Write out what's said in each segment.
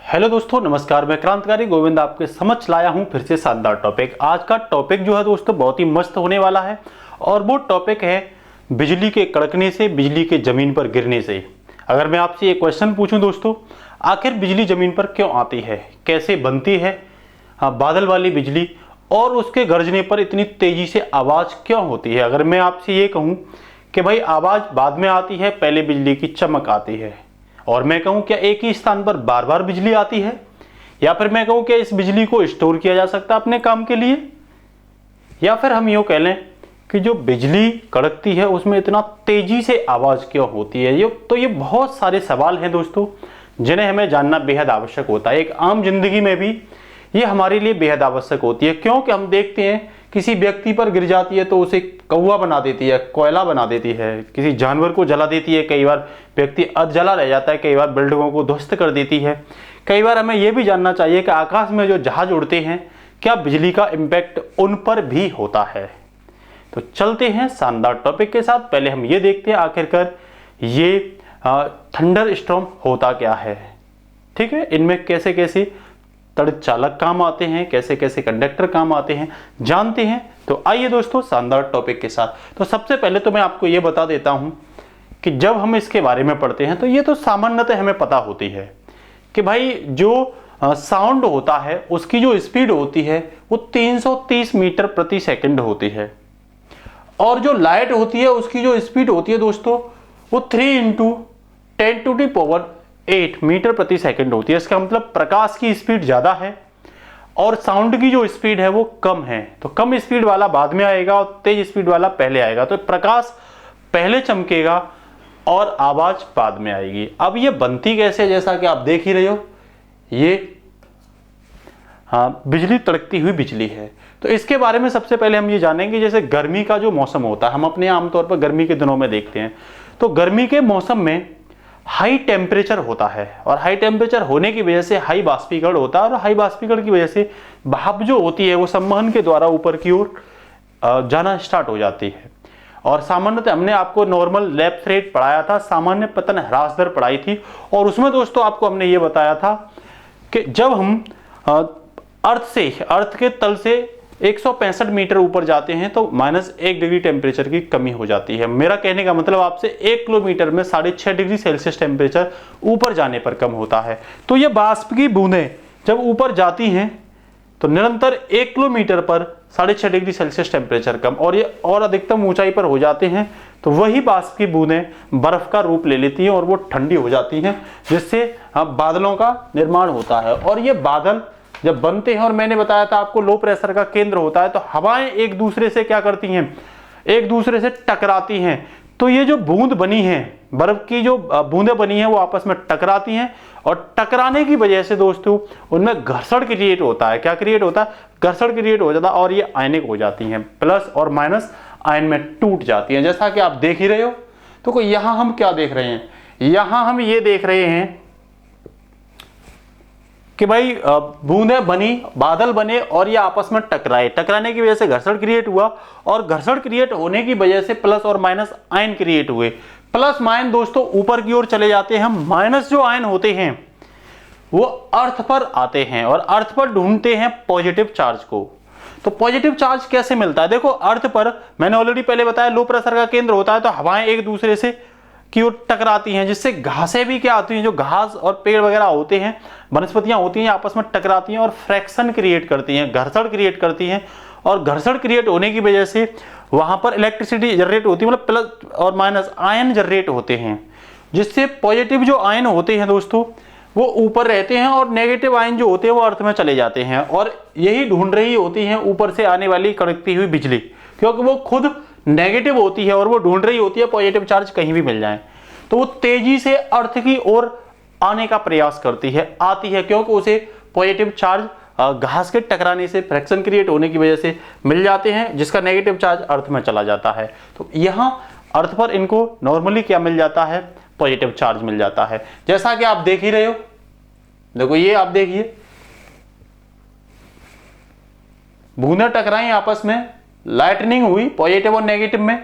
Hello दोस्तों, नमस्कार। मैं क्रांतिकारी गोविंद आपके समक्ष लाया हूं फिर से शानदार टॉपिक। आज का टॉपिक जो है दोस्तों बहुत ही मस्त होने वाला है और वो टॉपिक है बिजली के कड़कने से, बिजली के ज़मीन पर गिरने से। अगर मैं आपसे एक क्वेश्चन पूछूं दोस्तों, आखिर बिजली ज़मीन पर क्यों आती है, कैसे बनती है बादल वाली बिजली, और उसके गरजने पर इतनी तेज़ी से आवाज़ क्यों होती है। अगर मैं आपसे ये कहूँ कि भाई आवाज़ बाद में आती है, पहले बिजली की चमक आती है, और मैं कहूं क्या एक ही स्थान पर बार बार बिजली आती है, या फिर मैं कहूं क्या इस बिजली को स्टोर किया जा सकता है अपने काम के लिए, या फिर हम यूं कह लें कि जो बिजली कड़कती है उसमें इतना तेजी से आवाज़ क्यों होती है। ये बहुत सारे सवाल हैं दोस्तों जिन्हें हमें जानना बेहद आवश्यक होता है। एक आम जिंदगी में भी ये हमारे लिए बेहद आवश्यक होती है, क्योंकि हम देखते हैं किसी व्यक्ति पर गिर जाती है तो उसे कौवा बना देती है, कोयला बना देती है, किसी जानवर को जला देती है, कई बार व्यक्ति अधजला रह जाता है, कई बार बिल्डिंगों को ध्वस्त कर देती है। कई बार हमें यह भी जानना चाहिए कि आकाश में जो जहाज उड़ते हैं क्या बिजली का इम्पैक्ट उन पर भी होता है। तो चलते हैं शानदार टॉपिक के साथ। पहले हम ये देखते हैं आखिरकार ये थंडर स्टॉर्म होता क्या है। ठीक है, इनमें कैसे कैसे तड़क चालक काम आते हैं, कैसे कैसे कंडक्टर काम आते हैं, जानते हैं। तो आइए दोस्तों शानदार टॉपिक के साथ। तो सबसे पहले तो मैं आपको ये बता देता हूं कि जब हम इसके बारे में पढ़ते हैं तो ये तो सामान्यतः हमें पता होती है कि भाई जो साउंड होता है उसकी जो स्पीड होती है वो 330 मीटर प्रति सेकंड होती है, और जो लाइट होती है उसकी जो स्पीड होती है दोस्तों वो 3 × 10⁸ मीटर प्रति सेकंड होती है। इसका मतलब प्रकाश की स्पीड ज्यादा है और साउंड की जो स्पीड है वो कम है। तो कम स्पीड वाला बाद में आएगा और तेज स्पीड वाला पहले आएगा। तो प्रकाश पहले चमकेगा और आवाज बाद में आएगी। अब ये बनती कैसे, जैसा कि आप देख ही रहे हो, ये बिजली तड़कती हुई बिजली है। तो इसके बारे में सबसे पहले हम ये जानेंगे, जैसे गर्मी का जो मौसम होता है, हम अपने आमतौर पर गर्मी के दिनों में देखते हैं, तो गर्मी के मौसम में हाई टेम्परेचर होता है, और हाई टेम्परेचर होने की वजह से हाई बाष्पीकरण होता है, और हाई बाष्पीकरण की वजह से भाप जो होती है वो संवहन के द्वारा ऊपर की ओर जाना स्टार्ट हो जाती है। और सामान्यतः हमने आपको नॉर्मल लैप्स रेट पढ़ाया था, सामान्य पतन ह्रास दर पढ़ाई थी, और उसमें दोस्तों आपको हमने ये बताया था कि जब हम अर्थ के तल से 165 मीटर ऊपर जाते हैं तो -1 डिग्री टेम्परेचर की कमी हो जाती है। मेरा कहने का मतलब आपसे 1 किलोमीटर में 6.5 डिग्री सेल्सियस टेम्परेचर ऊपर जाने पर कम होता है। तो ये बाष्प की बूंदें जब ऊपर जाती हैं तो निरंतर 1 किलोमीटर पर 6.5 डिग्री सेल्सियस टेम्परेचर कम, और ये और अधिकतम ऊंचाई पर हो जाते हैं तो वही बाष्प की बूंदें बर्फ का रूप ले लेती हैं और वो ठंडी हो जाती हैं, जिससे बादलों का निर्माण होता है। और ये बादल जब बनते हैं, और मैंने बताया था आपको लो प्रेशर का केंद्र होता है, तो हवाएं एक दूसरे से क्या करती हैं, एक दूसरे से टकराती हैं। तो ये जो बूंद बनी है, बर्फ की जो बूंदें बनी हैं वो आपस में टकराती हैं, और टकराने की वजह से दोस्तों उनमें घर्षण क्रिएट होता है। क्या क्रिएट होता है? घर्षण क्रिएट हो जाता है, और ये आयनिक हो जाती हैं, प्लस और माइनस आयन में टूट जाती हैं, जैसा कि आप देख ही रहे हो। तो यहां हम क्या देख रहे हैं, यहां हम ये देख रहे हैं कि भाई बूंदें बनी, बादल बने, और ये आपस में टकराए, टकराने की वजह से घर्षण क्रिएट हुआ, और घर्षण क्रिएट होने की वजह से प्लस और माइनस आयन क्रिएट हुए। प्लस माइनस दोस्तों ऊपर की ओर चले जाते हैं, माइनस जो आयन होते हैं वो अर्थ पर आते हैं, और अर्थ पर ढूंढते हैं पॉजिटिव चार्ज को। तो पॉजिटिव चार्ज कैसे मिलता है? देखो, अर्थ पर मैंने ऑलरेडी पहले बताया लो प्रेशर का केंद्र होता है, तो हवाएं एक दूसरे से की ओर टकराती हैं, जिससे घासें भी क्या आती हैं, जो घास और पेड़ वगैरह होते हैं, वनस्पतियां होती हैं, आपस में टकराती हैं और फ्रैक्शन क्रिएट करती हैं, घर्षण क्रिएट करती हैं, और घर्षण क्रिएट होने की वजह से वहां पर इलेक्ट्रिसिटी जनरेट होती है, मतलब प्लस और माइनस आयन जनरेट होते हैं, जिससे पॉजिटिव जो आयन होते हैं दोस्तों वो ऊपर रहते हैं, और नेगेटिव आयन जो होते हैं वो अर्थ में चले जाते हैं। और यही ढूंढ रही होती है ऊपर से आने वाली कड़कती हुई बिजली, क्योंकि वो खुद नेगेटिव होती है और वो ढूंढ रही होती है पॉजिटिव चार्ज कहीं भी मिल जाए। तो वो तेजी से अर्थ की ओर आने का प्रयास करती है, आती है, क्योंकि उसे पॉजिटिव चार्ज घास के टकराने से, फ्रैक्शन क्रिएट होने की वजह से मिल जाते हैं, जिसका नेगेटिव चार्ज अर्थ में चला जाता है। तो यहां अर्थ पर इनको नॉर्मली क्या मिल जाता है, पॉजिटिव चार्ज मिल जाता है, जैसा कि आप देख ही रहे हो। देखो ये आप देखिए, बूंदें टकराई आपस में, लाइटनिंग हुई पॉजिटिव और नेगेटिव में,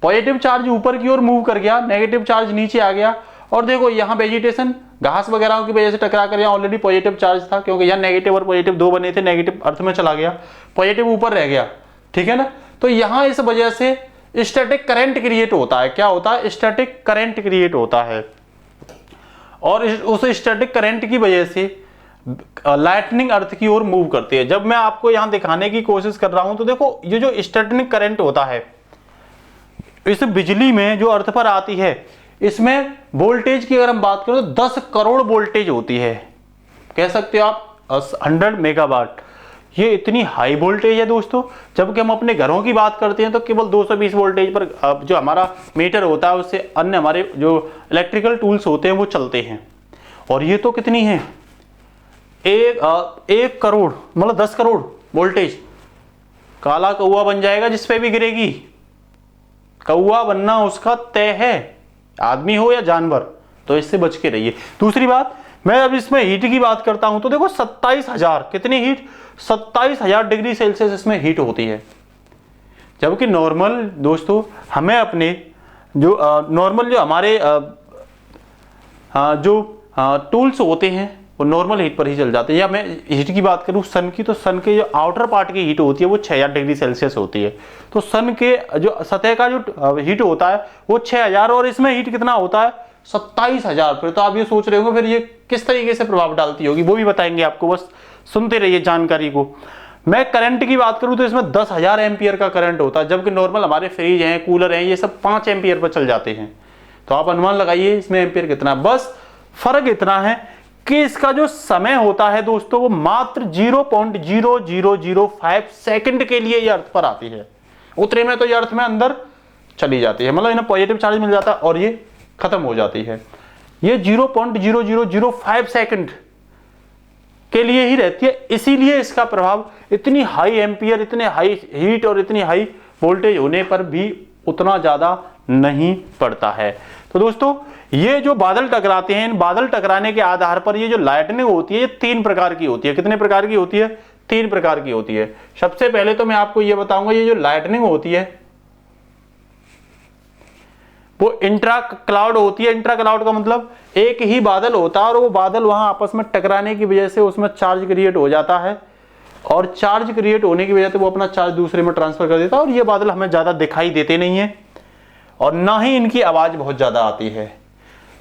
पॉजिटिव चार्ज ऊपर की ओर मूव कर गया, नेगेटिव चार्ज नीचे आ गया, और देखो यहाँ वेजिटेशन घास वगैरह की वजह से टकरा कर यहाँ ऑलरेडी पॉजिटिव चार्ज था, क्योंकि यहाँ नेगेटिव और पॉजिटिव दो बने थे, नेगेटिव अर्थ में चला गया, पॉजिटिव ऊपर रह गया, ठीक है ना। तो यहाँ इस वजह से स्टैटिक करंट क्रिएट होता है। क्या होता है? स्टैटिक करंट क्रिएट होता है, और उस स्टैटिक करंट की वजह से लाइटनिंग अर्थ की ओर मूव करती है। जब मैं आपको यहां दिखाने की कोशिश कर रहा हूं तो देखो, ये जो स्टैटिक करंट होता है, इस बिजली में जो अर्थ पर आती है, इसमें वोल्टेज की अगर हम बात करें तो 10 करोड़ वोल्टेज होती है, कह सकते हो आप 100 मेगावाट। ये इतनी हाई वोल्टेज है दोस्तों। जबकि हम अपने घरों की बात करते हैं तो केवल 220 वोल्टेज पर जो हमारा मीटर होता है उससे अन्य हमारे जो इलेक्ट्रिकल टूल्स होते हैं वो चलते हैं। और ये तो कितनी है, एक करोड़, मतलब 10 करोड़ वोल्टेज। काला कौवा बन जाएगा जिस पे भी गिरेगी, कौवा बनना उसका तय है, आदमी हो या जानवर। तो इससे बच के रहिए। दूसरी बात, मैं अब इसमें हीट की बात करता हूं तो देखो 27,000, कितनी हीट, 27,000 डिग्री सेल्सियस इसमें हीट होती है। जबकि नॉर्मल दोस्तों हमें अपने जो नॉर्मल जो हमारे जो टूल्स होते हैं वो नॉर्मल हीट पर ही चल जाते हैं। या मैं हीट की बात करूं सन की, तो सन के जो आउटर पार्ट की हीट होती है वो 6,000 डिग्री सेल्सियस होती है। तो सन के जो सतह का जो हीट होता है वो 6,000, और इसमें हीट कितना होता है, 27,000। फिर तो आप ये सोच रहे होंगे फिर ये किस तरीके से प्रभाव डालती होगी, वो भी बताएंगे आपको, बस सुनते रहिए जानकारी को। मैं करंट की बात करूं तो इसमें 10,000 एम्पियर का करंट होता है, जबकि नॉर्मल हमारे फ्रिज हैं, कूलर हैं, ये सब 5 एम्पियर पर चल जाते हैं। तो आप अनुमान लगाइए इसमें एम्पियर कितना। बस फर्क इतना है कि इसका जो समय होता है दोस्तों वो मात्र 0.0005 सेकंड के लिए ये अर्थ पर आती है। उतरे में तो ये अर्थ में अंदर चली जाती है, मतलब इन्हें पॉजिटिव चार्ज मिल जाता है और ये खत्म हो जाती है। ये 0.0005 सेकंड के लिए ही रहती है, इसीलिए इसका प्रभाव इतनी हाई एम्पियर, इतने हाई हीट और इतनी हाई वोल्टेज होने पर भी उतना ज्यादा नहीं पड़ता है। तो दोस्तों ये जो बादल टकराते हैं, इन बादल टकराने के आधार पर ये जो लाइटनिंग होती है ये 3 प्रकार की होती है। कितने प्रकार की होती है? 3 प्रकार की होती है। सबसे पहले तो मैं आपको ये बताऊंगा, ये जो लाइटनिंग होती है वो इंट्रा क्लाउड होती है। इंट्रा क्लाउड का मतलब एक ही बादल होता है और वो बादल वहां आपस में टकराने की वजह से उसमें चार्ज क्रिएट हो जाता है, और चार्ज क्रिएट होने की वजह से वो अपना चार्ज दूसरे में ट्रांसफर कर देता है, और ये बादल हमें ज्यादा दिखाई देते नहीं है और ना ही इनकी आवाज बहुत ज्यादा आती है।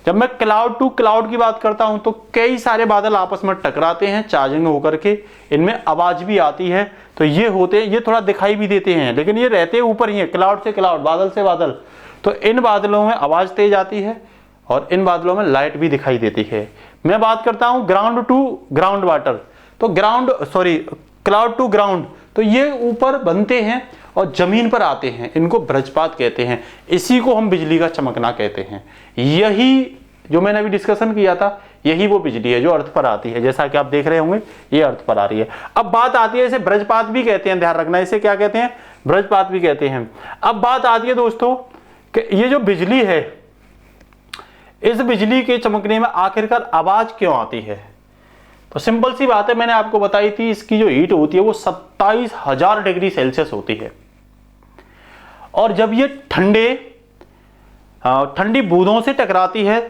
जब मैं क्लाउड टू क्लाउड की बात करता हूं तो कई सारे बादल आपस में टकराते हैं, चार्जिंग होकर के इनमें आवाज भी आती है। तो ये होते हैं, ये थोड़ा दिखाई भी देते हैं, लेकिन ये रहते ऊपर ही है, क्लाउड से क्लाउड, बादल से बादल। तो इन बादलों में आवाज तेज आती है और इन बादलों में लाइट भी दिखाई देती है। मैं बात करता हूं ग्राउंड टू ग्राउंड वाटर, तो क्लाउड टू ग्राउंड, तो ये ऊपर बनते हैं और जमीन पर आते हैं, इनको वज्रपात कहते हैं। इसी को हम बिजली का चमकना कहते हैं। यही जो मैंने अभी डिस्कशन किया था, यही वो बिजली है जो अर्थ पर आती है। जैसा कि आप देख रहे होंगे ये अर्थ पर आ रही है। अब बात आती है, इसे वज्रपात भी कहते हैं, ध्यान रखना, इसे क्या कहते हैं, वज्रपात भी कहते हैं। अब बात आती है दोस्तों कि ये जो बिजली है, इस बिजली के चमकने में आखिरकार आवाज क्यों आती है? तो सिंपल सी बात है, मैंने आपको बताई थी, इसकी जो हीट होती है वो 27,000 डिग्री सेल्सियस होती है। और जब ये ठंडी बूंदों से टकराती है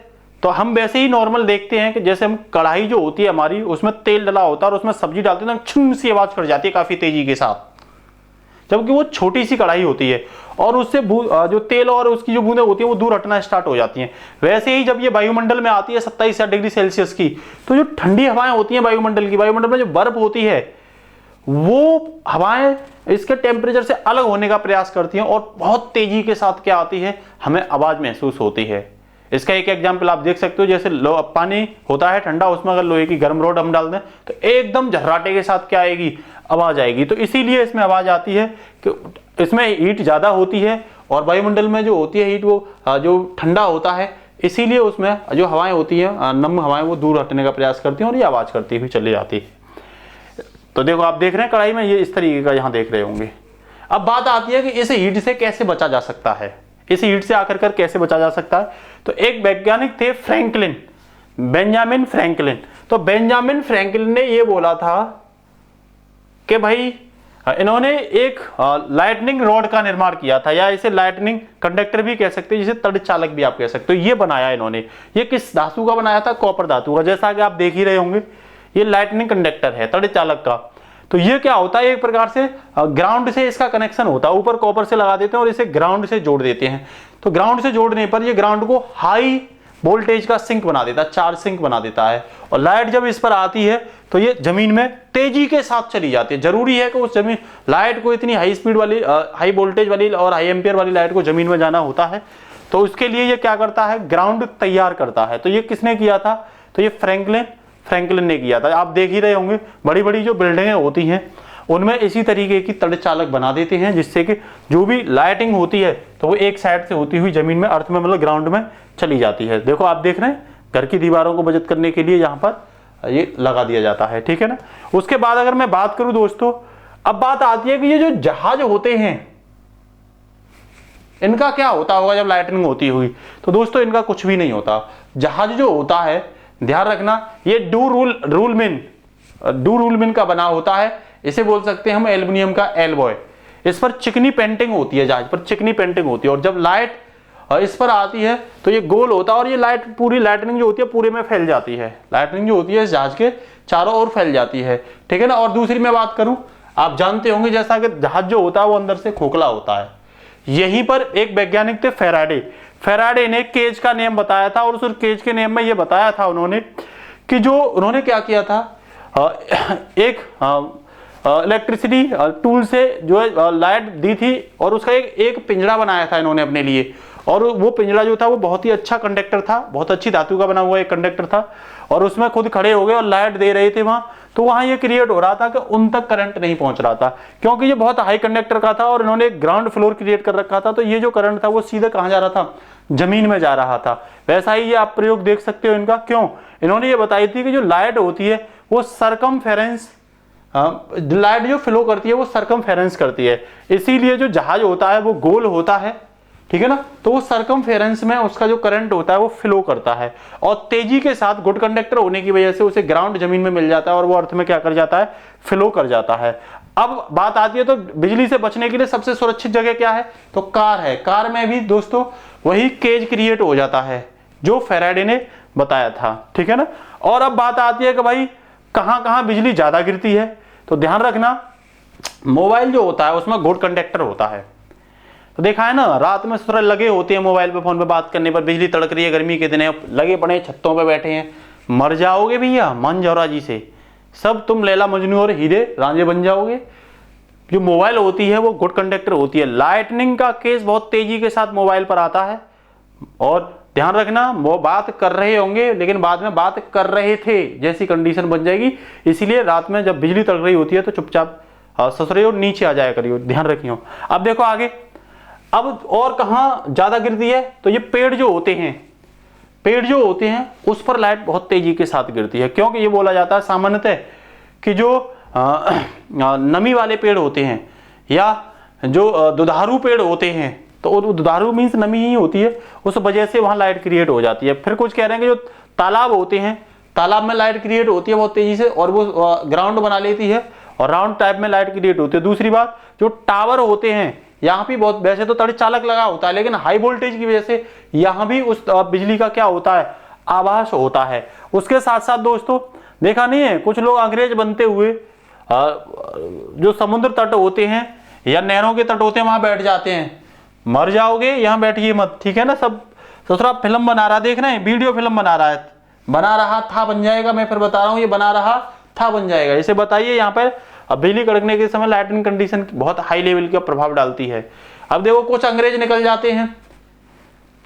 तो हम वैसे ही नॉर्मल देखते हैं कि जैसे हम कढ़ाई जो होती है हमारी, उसमें तेल डला होता है और उसमें सब्जी डालते हैं तो छुम सी आवाज कर जाती है काफी तेजी के साथ, जबकि वो छोटी सी कढ़ाई होती है और उससे जो तेल और उसकी जो बूंदें होती है वो दूर हटना स्टार्ट हो जाती हैं। वैसे ही जब ये वायुमंडल में आती है 27,000 डिग्री सेल्सियस की, तो जो ठंडी हवाएं होती हैं वायुमंडल में जो बर्फ होती है, वो हवाएं इसके टेम्परेचर से अलग होने का प्रयास करती हैं और बहुत तेजी के साथ क्या आती है, हमें आवाज महसूस होती है। इसका एक एग्जाम्पल आप देख सकते हो, जैसे पानी होता है ठंडा, उसमें अगर लोहे की गर्म रॉड हम डाल दें तो एकदम झर्राटे के साथ क्या आएगी, आवाज आएगी। तो इसीलिए इसमें आवाज आती है कि इसमें हीट ज्यादा होती है और वायुमंडल में जो होती है हीट वो जो ठंडा होता है, इसीलिए उसमें जो हवाएं होती हैं, नम हवाएं, वो दूर हटने का प्रयास करती हैं और ये आवाज करती हुई चली जाती है। तो देखो आप देख रहे हैं कढ़ाई में, ये इस तरीके का यहां देख रहे होंगे। अब बात आती है कि इस हीट से कैसे बचा जा सकता है, इस हीट से आखिरकार कैसे बचा जा सकता है। तो एक वैज्ञानिक थे बेंजामिन फ्रैंकलिन। तो बेंजामिन फ्रैंकलिन ने यह बोला था कि भाई इन्होंने एक लाइटनिंग रॉड का निर्माण किया था, या इसे लाइटनिंग कंडक्टर भी कह सकते हैं, जिसे तड़ित चालक भी आप कह सकते हो। ये बनाया इन्होंने। ये किस धातु का बनाया था? कॉपर धातु का। जैसा कि आप देख ही रहे होंगे, ये लाइटनिंग कंडक्टर है तड़ित चालक का। तो ये क्या होता है, एक प्रकार से ग्राउंड से इसका कनेक्शन होता है, ऊपर कॉपर से लगा देते हैं और इसे ग्राउंड से जोड़ देते हैं। तो ग्राउंड से जोड़ने पर ये ग्राउंड को हाई वोल्टेज का सिंक बना देता है, चार्ज सिंक बना देता है। और लाइट जब इस पर आती है तो ये जमीन में तेजी के साथ चली जाती है। जरूरी है कि उस जमीन लाइट को इतनी हाई स्पीड वाली, हाई वोल्टेज वाली और हाई एम्पियर वाली लाइट को जमीन में जाना होता है। तो उसके लिए ये क्या करता है, ग्राउंड तैयार करता है। तो ये किसने किया था? तो ये फ्रैंकलिन ने किया था। आप देख ही रहे होंगे, बड़ी बड़ी जो बिल्डिंगें होती हैं उनमें इसी तरीके की तड़ित चालक बना देते हैं, जिससे कि जो भी लाइटिंग होती है तो वो एक साइड से होती हुई जमीन में, अर्थ में, मतलब ग्राउंड में चली जाती है। देखो आप देख रहे हैं, घर की दीवारों को बचत करने के लिए यहाँ पर ये लगा दिया जाता है, ठीक है ना। उसके बाद अगर मैं बात करूं दोस्तों, अब बात आती है कि ये जो जहाज होते हैं इनका क्या होता होगा जब लाइटनिंग होती हुई। तो दोस्तों इनका कुछ भी नहीं होता। जहाज जो होता है, ध्यान रखना, ये डू रूलमिन का बना होता है। इसे बोल सकते हैं हम एल्युमिनियम का एल्बॉय। इस पर चिकनी पेंटिंग होती है, जहाज पर चिकनी पेंटिंग होती है। और जब लाइट इस पर आती है तो ये गोल होता है और ये लाइट, पूरी लाइटनिंग जो होती है पूरे में फैल जाती है। लाइटनिंग जो होती है इस जहाज के चारों ओर फैल जाती है, ठीक है ना। और दूसरी मैं बात करूं, आप जानते होंगे जैसा कि जहाज जो होता है वो अंदर से खोखला होता है। यहीं पर एक वैज्ञानिक थे फेराडे ने केज का नियम बताया था। और उस केज के नियम में ये बताया था उन्होंने कि जो उन्होंने क्या किया था, एक इलेक्ट्रिसिटी टूल से जो है लाइट दी थी और उसका एक पिंजरा बनाया था इन्होंने अपने लिए। और वो पिंजरा जो था वो बहुत ही अच्छा कंडक्टर था, बहुत अच्छी धातु का बना हुआ एक कंडक्टर था। और उसमें खुद खड़े हो गए और लाइट दे रहे थे वहां। तो वहां ये क्रिएट हो रहा था कि उन तक करंट नहीं पहुंच रहा था, क्योंकि ये बहुत हाई कंडक्टर का था और इन्होंने एक ग्राउंड फ्लोर क्रिएट कर रखा था। तो ये जो करंट था वो सीधे कहां जा रहा था, जमीन में जा रहा था। वैसा ही ये आप प्रयोग देख सकते हो इनका। क्यों? इन्होंने ये बताई थी कि जो लाइट होती है वो सरकमफेरेंस, लाइट जो फ्लो करती है वो सरकमफेरेंस करती है। इसीलिए जो जहाज होता है वो गोल होता है, ठीक है ना। तो वो सरकमफेरेंस में उसका जो करंट होता है वो फ्लो करता है और तेजी के साथ गुड कंडक्टर होने की वजह से उसे ग्राउंड जमीन में मिल जाता है और वो अर्थ में क्या कर जाता है, फ्लो कर जाता है। अब बात आती है तो बिजली से बचने के लिए सबसे सुरक्षित जगह क्या है, तो कार है। कार में भी दोस्तों वही केज क्रिएट हो जाता है जो फेराडे ने बताया था, ठीक है ना। और अब बात आती है कि भाई कहां कहां बिजली ज्यादा गिरती है। तो ध्यान रखना, मोबाइल जो होता है उसमें गुड कंडक्टर होता है। तो देखा है ना, रात में सूरज लगे होते हैं मोबाइल पे, फोन पे बात करने पर बिजली तड़क रही है, गर्मी के दिन है, लगे पड़े छत्तों पे बैठे हैं, मर जाओगे भैया मन जौरा जी से। सब तुम लैला मजनू और हीरे रांझे बन जाओगे। जो मोबाइल होती है वो गुड कंडक्टर होती है। लाइटनिंग का केस बहुत तेजी के साथ मोबाइल पर आता है। और ध्यान रखना, वो बात कर रहे होंगे लेकिन बाद में बात कर रहे थे जैसी कंडीशन बन जाएगी। इसीलिए रात में जब बिजली तड़क रही होती है तो चुपचाप ससुरे और नीचे आ जाया करियो, ध्यान रखियो। अब देखो आगे, अब और कहां ज्यादा गिरती है, तो ये पेड़ जो होते हैं उस पर लाइट बहुत तेजी के साथ गिरती है। क्योंकि ये बोला जाता है सामान्यतः कि जो नमी वाले पेड़ होते हैं या जो दुधारू पेड़ होते हैं, तो दुधारू मीन्स नमी ही होती है, उस वजह से वहां लाइट क्रिएट हो जाती है। फिर कुछ कह रहे हैं कि जो तालाब होते हैं, तालाब में लाइट क्रिएट होती है बहुत तेजी से और वो ग्राउंड बना लेती है और राउंड टाइप में लाइट क्रिएट होती है। दूसरी बात, जो टावर होते हैं यहाँ भी बहुत, वैसे तो तड़ित चालक लगा होता है लेकिन हाई वोल्टेज की वजह से यहाँ भी उस बिजली का क्या होता है, आभास होता है। उसके साथ साथ दोस्तों देखा नहीं है, कुछ लोग अंग्रेज बनते हुए जो समुद्र तट होते हैं या नहरों के तट होते हैं वहां बैठ जाते हैं। मर जाओगे, यहाँ बैठिए मत, ठीक है ना। सब दूसरा फिल्म बना रहा, देख रहे हैं, वीडियो फिल्म बना रहा है, बना रहा था बन जाएगा। मैं फिर बता रहा हूँ, ये बना रहा था बन जाएगा। इसे बताइए यहाँ पर अब बिजली कड़कने के समय लाइटनिंग कंडीशन बहुत हाई लेवल का प्रभाव डालती है। अब देखो कुछ अंग्रेज निकल जाते हैं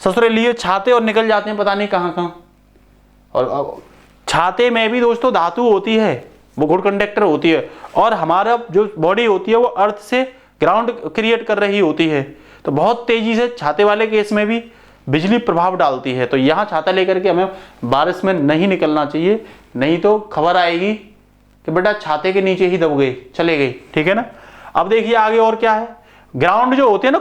ससुरे लिए छाते और निकल जाते हैं पता नहीं कहां कहां। और छाते में भी दोस्तों धातु होती है, वो गुड कंडक्टर होती है। और हमारा जो बॉडी होती है वो अर्थ से ग्राउंड क्रिएट कर रही होती है। तो बहुत तेजी से छाते वाले केस में भी बिजली प्रभाव डालती है। तो यहाँ छाता लेकर के हमें बारिश में नहीं निकलना चाहिए, नहीं तो खबर आएगी कि बेटा छाते के नीचे ही दब गई, चले गई, ठीक है ना। अब देखिए आगे और क्या है। ग्राउंड जो होते हैं ना,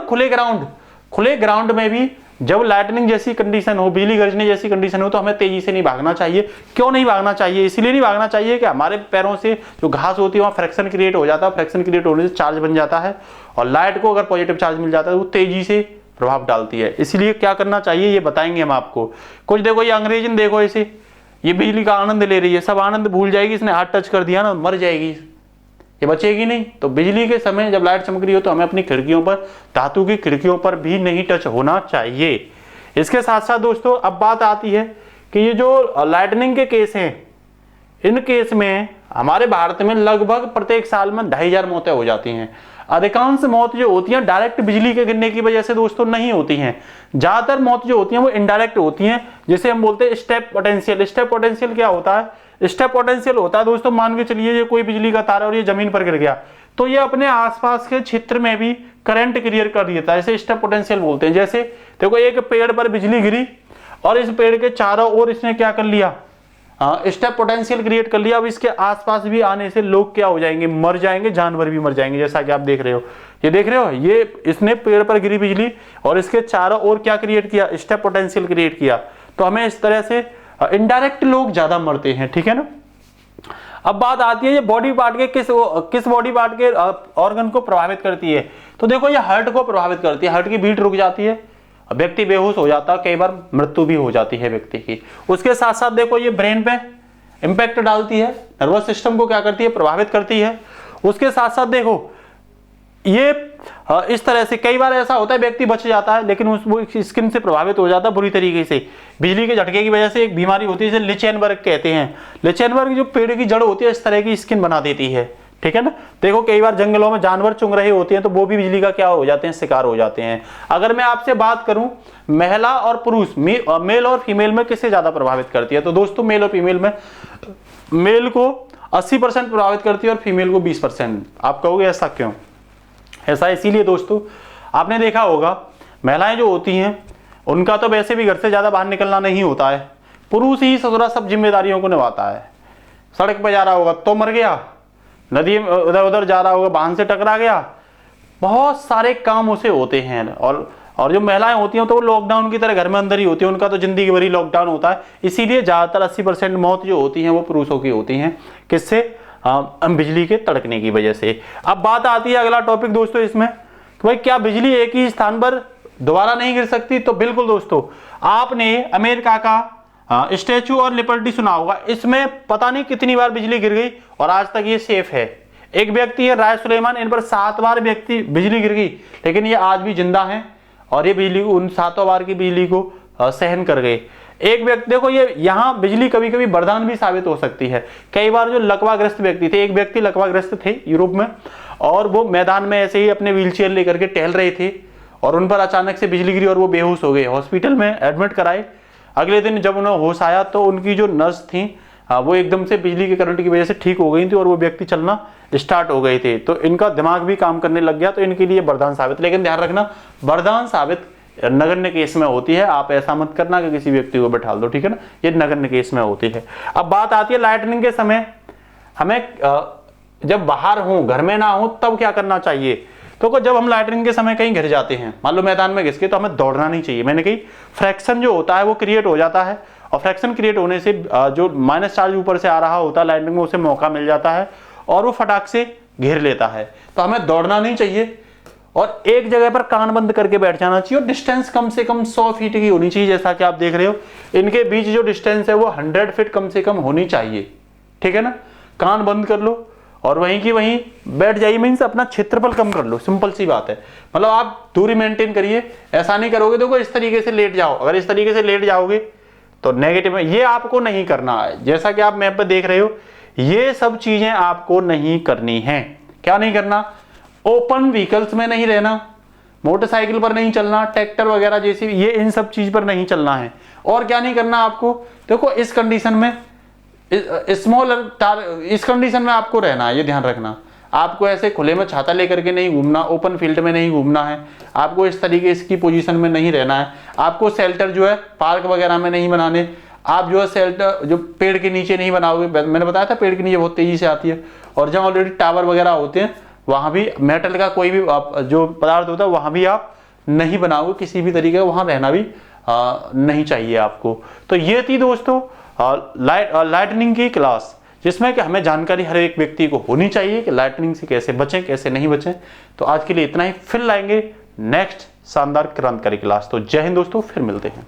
खुले ग्राउंड में भी जब लाइटनिंग जैसी कंडीशन हो, बिजली गरजने जैसी कंडीशन हो, तो हमें तेजी से नहीं भागना चाहिए। क्यों नहीं भागना चाहिए? इसलिए नहीं भागना चाहिए कि हमारे पैरों से जो घास होती है वहाँ फ्रैक्शन क्रिएट हो जाता है, फ्रैक्शन क्रिएट होने से चार्ज बन जाता है, और लाइट को अगर पॉजिटिव चार्ज मिल जाता है वो तेजी से प्रभाव डालती है। इसलिए क्या करना चाहिए ये बताएंगे हम आपको। कुछ देखो, ये अंग्रेजन देखो, ऐसे ये बिजली का आनंद ले रही है, सब आनंद भूल जाएगी, इसने हाथ टच कर दिया ना, मर जाएगी, ये बचेगी नहीं। तो बिजली के समय जब लाइट चमक रही हो तो हमें अपनी खिड़कियों पर, धातु की खिड़कियों पर भी नहीं टच होना चाहिए। इसके साथ साथ दोस्तों अब बात आती है कि ये जो लाइटनिंग के केस हैं, इन केस में हमारे भारत में लगभग प्रत्येक साल में 2500 मौतें हो जाती हैं। अधिकांश मौत जो होती हैं डायरेक्ट बिजली के गिरने की वजह से दोस्तों नहीं होती हैं। ज्यादातर मौत जो होती हैं वो इनडायरेक्ट होती हैं, जिसे हम बोलते हैं स्टेप पोटेंशियल। स्टेप पोटेंशियल क्या होता है? स्टेप पोटेंशियल होता है दोस्तों, मान के चलिए ये कोई बिजली का तार है और ये जमीन पर गिर गया, तो ये अपने आसपास के क्षेत्र में भी करंट क्रिएट कर देता है, इसे स्टेप पोटेंशियल बोलते हैं। जैसे देखो, एक पेड़ पर बिजली गिरी और इस पेड़ के चारों ओर इसने क्या कर लिया, स्टेप पोटेंशियल क्रिएट कर लिया। अब इसके आसपास भी आने से लोग क्या हो जाएंगे, मर जाएंगे, जानवर भी मर जाएंगे। जैसा कि आप देख रहे हो, ये देख रहे हो, ये इसने पेड़ पर गिरी बिजली और इसके चारों ओर क्या क्रिएट किया, स्टेप पोटेंशियल क्रिएट किया। तो हमें इस तरह से इनडायरेक्ट लोग ज्यादा मरते हैं, ठीक है ना। अब बात आती है ये बॉडी पार्ट के किस बॉडी पार्ट के ऑर्गन को प्रभावित करती है। तो देखो, ये हार्ट को प्रभावित करती है, हार्ट की बीट रुक जाती है, व्यक्ति बेहोश हो जाता है, कई बार मृत्यु भी हो जाती है व्यक्ति की। उसके साथ साथ देखो, ये ब्रेन पे इंपैक्ट डालती है, नर्वस सिस्टम को क्या करती है, प्रभावित करती है। उसके साथ साथ देखो, ये इस तरह से कई बार ऐसा होता है व्यक्ति बच जाता है, लेकिन वो स्किन से प्रभावित हो जाता है बुरी तरीके से। बिजली के झटके की वजह से एक बीमारी होती है जिसे लिचेनबर्ग कहते हैं। लिचेनबर्ग जो पेड़ की जड़ होती है इस तरह की स्किन बना देती है, ठीक है ना। देखो, कई बार जंगलों में जानवर चुंग रहे होते हैं तो वो भी बिजली का क्या हो जाते हैं, शिकार हो जाते हैं। अगर मैं आपसे बात करूं महिला और पुरुष, मेल और फीमेल में किससे ज्यादा प्रभावित करती है, तो दोस्तों मेल और फीमेल में मेल को 80% प्रभावित करती है और फीमेल को 20%। आप कहोगे ऐसा क्यों? ऐसा इसीलिए दोस्तों, आपने देखा होगा महिलाएं जो होती हैं उनका तो वैसे भी घर से ज्यादा बाहर निकलना नहीं होता है, पुरुष ही ससुरा सब जिम्मेदारियों को निभाता है। सड़क पर जा रहा होगा तो मर गया, नदी में उधर उधर जा रहा होगा वाहन से टकरा गया, बहुत सारे काम उसे होते हैं। और जो महिलाएं होती हैं तो वो लॉकडाउन की तरह घर में अंदर ही होती हैं, उनका तो जिंदगी भरी लॉकडाउन होता है। इसीलिए ज्यादातर 80% मौत जो होती हैं वो पुरुषों की होती हैं। किससे? बिजली के तड़कने की वजह से। अब बात आती है अगला टॉपिक दोस्तों इसमें कि भाई क्या बिजली एक ही स्थान पर दोबारा नहीं गिर सकती? तो बिल्कुल दोस्तों, आपने अमेरिका का स्टैचू और लिबर्टी सुना होगा, इसमें पता नहीं कितनी बार बिजली गिर गई और आज तक ये सेफ है। एक व्यक्ति है राय सुलेमान, इन पर 7 बार बिजली गिर गई, लेकिन ये आज भी जिंदा हैं और ये बिजली उन 7 बार की बिजली को सहन कर गए। एक व्यक्ति देखो, ये यहाँ बिजली कभी कभी वरदान भी साबित हो सकती है। कई बार जो लकवाग्रस्त व्यक्ति थे, एक व्यक्ति लकवाग्रस्त थे यूरोप में, और वो मैदान में ऐसे ही अपने व्हीलचेयर लेकर के टहल रहे थे और उन पर अचानक से बिजली गिरी और वो बेहोश हो गए। हॉस्पिटल में एडमिट कराए। अगले दिन जब उन्हें होश आया तो उनकी जो नर्स थी वो एकदम से बिजली के करंट की वजह से ठीक हो गई थी और वो व्यक्ति चलना स्टार्ट हो गए थे। तो इनका दिमाग भी काम करने लग गया, तो इनके लिए वरदान साबित। लेकिन ध्यान रखना, वरदान साबित नगण्य केस में होती है। आप ऐसा मत करना कि किसी व्यक्ति को बैठा दो, ठीक है ना, ये नगण्य केस में होती है। अब बात आती है लाइटनिंग के समय हमें जब बाहर हो, घर में ना हो, तब क्या करना चाहिए। तो जब हम लाइटनिंग के समय कहीं गिर जाते हैं, मान लो मैदान में घिस के, तो हमें दौड़ना नहीं चाहिए। मैंने कही फ्रैक्शन जो होता है वो क्रिएट हो जाता है और फ्रैक्शन क्रिएट होने से जो माइनस चार्ज ऊपर से आ रहा होता है लाइटनिंग में, उसे मौका मिल जाता है और वो फटाक से घेर लेता है। तो हमें दौड़ना नहीं चाहिए और एक जगह पर कान बंद करके बैठ जाना चाहिए और डिस्टेंस कम से कम 100 फीट की होनी चाहिए। जैसा कि आप देख रहे हो, इनके बीच जो डिस्टेंस है वो 100 फीट कम से कम होनी चाहिए, ठीक है ना। कान बंद कर लो और वहीं की वहीं बैठ जाइए, मीन्स अपना क्षेत्रफल कम कर लो, सिंपल सी बात है। मतलब आप दूरी मेंटेन करिए, ऐसा नहीं करोगे तो इस तरीके से लेट जाओ। अगर इस तरीके से लेट जाओगे तो नेगेटिव है, ये आपको नहीं करना है। जैसा कि आप मैप पे देख रहे हो, ये सब चीजें आपको नहीं करनी है। क्या नहीं करना? ओपन व्हीकल्स में नहीं रहना, मोटरसाइकिल पर नहीं चलना, ट्रैक्टर वगैरह जैसी ये इन सब चीज पर नहीं चलना है। और क्या नहीं करना आपको? देखो इस कंडीशन में इस कंडीशन में आपको रहना है, ये ध्यान रखना। आपको ऐसे खुले में छाता लेकर के नहीं घूमना, ओपन फील्ड में नहीं घूमना है, आपको इस तरीके इसकी पोजीशन में नहीं रहना है। आपको शेल्टर जो है पार्क वगैरह में नहीं बनाने, आप जो है शेल्टर जो पेड़ के नीचे नहीं बनाओगे। मैंने बताया था पेड़ के नीचे बहुत तेजी से आती है, और जहाँ ऑलरेडी टावर वगैरह होते हैं वहां भी मेटल का कोई भी जो पदार्थ होता है वहां भी आप नहीं बनाओगे किसी भी तरीके का, वहां रहना भी नहीं चाहिए आपको। तो ये थी दोस्तों लाइटनिंग की क्लास, जिसमें कि हमें जानकारी हर एक व्यक्ति को होनी चाहिए कि लाइटनिंग से कैसे बचें कैसे नहीं बचें। तो आज के लिए इतना ही, फिर लाएंगे नेक्स्ट शानदार क्रांतिकारी क्लास। तो जय हिंद दोस्तों, फिर मिलते हैं।